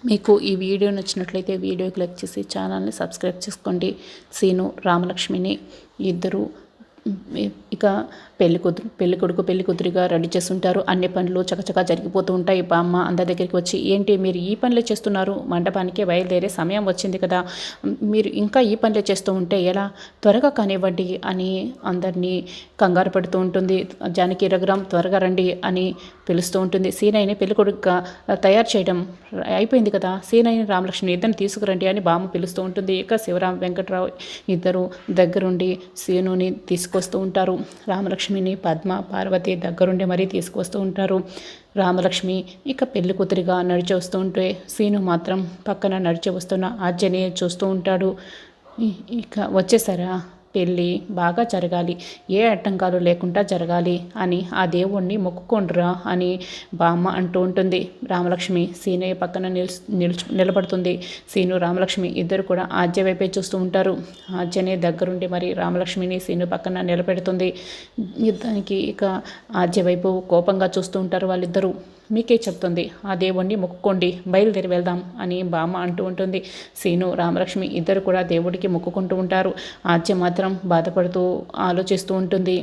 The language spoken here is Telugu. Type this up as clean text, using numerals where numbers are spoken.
మీకు ఈ వీడియో నచ్చినట్లయితే వీడియోకి లైక్ చేసి ఛానల్ని సబ్స్క్రైబ్ చేసుకోండి. సీను రామలక్ష్మిని ఇద్దరు ఇక పెళ్లి కొడుకు పెళ్లి కూతురిగా రెడీ చేస్తుంటారు. అన్ని పనులు చకచకా జరిగిపోతూ ఉంటాయి. బామ్మ అందరి దగ్గరికి వచ్చి, ఏంటి మీరు ఈ పనులే చేస్తున్నారు? మండపానికి బయలుదేరే సమయం వచ్చింది కదా, మీరు ఇంకా ఈ పనులే చేస్తూ ఉంటే ఎలా? త్వరగా కానివ్వండి అని అందరినీ కంగారు పడుతూ ఉంటుంది. జానకి రఘురాం త్వరగా రండి అని పిలుస్తూ ఉంటుంది. సీనయ్యని పెళ్లి కొడుకుగా తయారు చేయడం అయిపోయింది కదా, సీనయ్యని రామలక్ష్మి ఇద్దరిని తీసుకురండి అని బామ్మ పిలుస్తూ ఉంటుంది. ఇక శివరాం వెంకట్రావు ఇద్దరు దగ్గరుండి సీనుని తీసుకొస్తూ ఉంటారు. రామలక్ష్మిని పద్మ పార్వతి దగ్గరుండి మరీ తీసుకొస్తూ ఉంటారు. రామలక్ష్మి ఇక పెళ్లి కూతురిగా నడిచి వస్తూ ఉంటే సీను మాత్రం పక్కన నడిచి వస్తున్న ఆర్జని చూస్తూ ఉంటాడు. ఇక వచ్చేసారా, పెళ్ళి బాగా జరగాలి, ఏ ఆటంకాలు లేకుండా జరగాలి అని ఆ దేవుణ్ణి మొక్కుకోండిరా అని బామ్మ అంటూ ఉంటుంది. రామలక్ష్మి సీనయ్య పక్కన నిలబడుతుంది. సీను రామలక్ష్మి ఇద్దరు కూడా ఆద్య వైపే చూస్తూ ఉంటారు. ఆద్యనే దగ్గరుండి మరి రామలక్ష్మిని సీను పక్కన నిలబెడుతుంది. యుద్ధానికి ఇక ఆద్య వైపు కోపంగా చూస్తూ ఉంటారు వాళ్ళిద్దరూ. మీకే చెప్తుంది, ఆ దేవుణ్ణి మొక్కుకోండి, బయలుదేరి వెళ్దాం అని బామ్మ అంటూ ఉంటుంది. సీను రామలక్ష్మి ఇద్దరు కూడా దేవుడికి మొక్కుకుంటూ ఉంటారు. ఆద్య మాత్రం బాధపడుతూ ఆలోచిస్తూ ఉంటుంది.